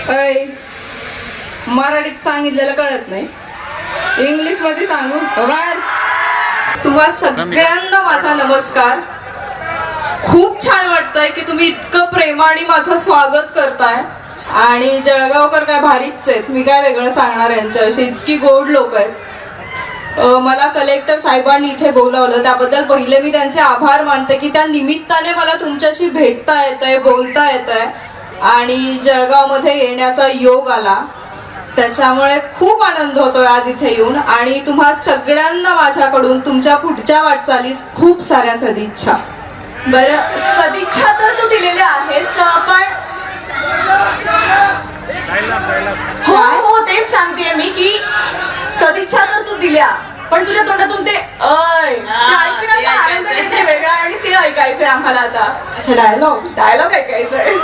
अय मराठीत सांगितलेलं कळत नाही, इंग्लिश मध्ये सांगू बाहेर. तुम्हा सगळ्यांना माझा नमस्कार. खूप छान वाटतंय की तुम्ही इतकं प्रेमाने माझं स्वागत करताय. आणि जळगावकर काय भारीच आहेत, मी काय वेगळं सांगणार यांच्याविषयी, इतकी गोड लोक आहेत. मला कलेक्टर साहेबांनी इथे बोलावलं त्याबद्दल पहिले मी त्यांचे आभार मानते की त्या निमित्ताने मला तुमच्याशी भेटता येतंय, बोलता येतंय आणि जळगावमध्ये येण्याचा योग आला. त्याच्यामुळे खूप आनंद होतोय आज इथे येऊन. आणि तुम्हा सगळ्यांना माझ्याकडून तुमच्या पुढच्या वाटचालीस खूप साऱ्या सदिच्छा. बरं, सदिच्छा तर तू दिलेल्या आहेस, पण हो हो तेच सांगतेय मी की सदिच्छा तर तू दिल्या, पण तुझ्या तोंडातून ते ऐकण्याचा आनंद किती वेगळा आणि ते ऐकायचंय आम्हाला आता. अच्छा, डायलॉग ऐकायचंय.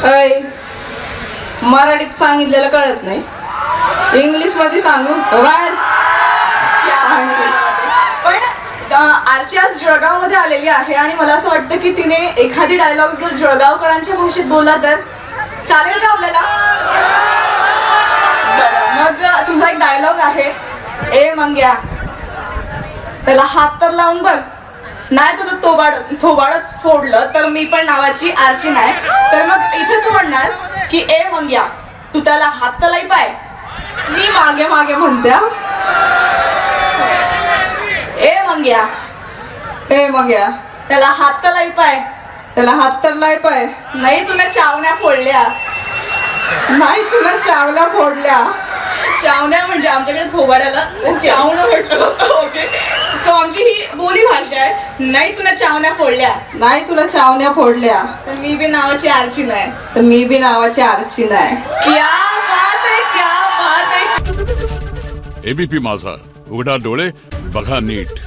अय मराठीत सांगितलेलं कळत नाही, इंग्लिश मध्ये सांगू बाहेर. पण आरची आज जळगाव मध्ये आलेली आहे आणि मला असं वाटतं की तिने एखादी डायलॉग जर जळगावकरांच्या भाषेत बोलला तर चालेल का आपल्याला? मग तुझा एक डायलॉग आहे, ए मंग्या त्याला हात तर लावून बघ, नाही तुझं थोबाडच फोडलं तर मी पण नावाची आरची नाही. तर मग इथे तू म्हणणार की ए मंग्या तू त्याला हात तर लाई पाय. मी मागे मागे म्हणत्या, ए मंग्या ए मग्या त्याला हात तर लाई पाय. त्याला हात तर लाय पाय. नाही तुला चावण्या फोडल्या. नाही तुला चावल्या फोडल्या. चावण्या म्हणजे आमच्याकडे थोबाड्याला चावणं म्हटलं जातं. ओके, सो आमची ही बोली भाषा आहे. नाही तुला चावण्या फोडल्या. नाही तुला चावण्या फोडल्या. तर मी बी नावाची आरची नाही. तर मी बी नावाची आरची नाही. क्या बात आहे, क्या बात आहे. एबीपी माझा, उघडा डोळे बघा नीट.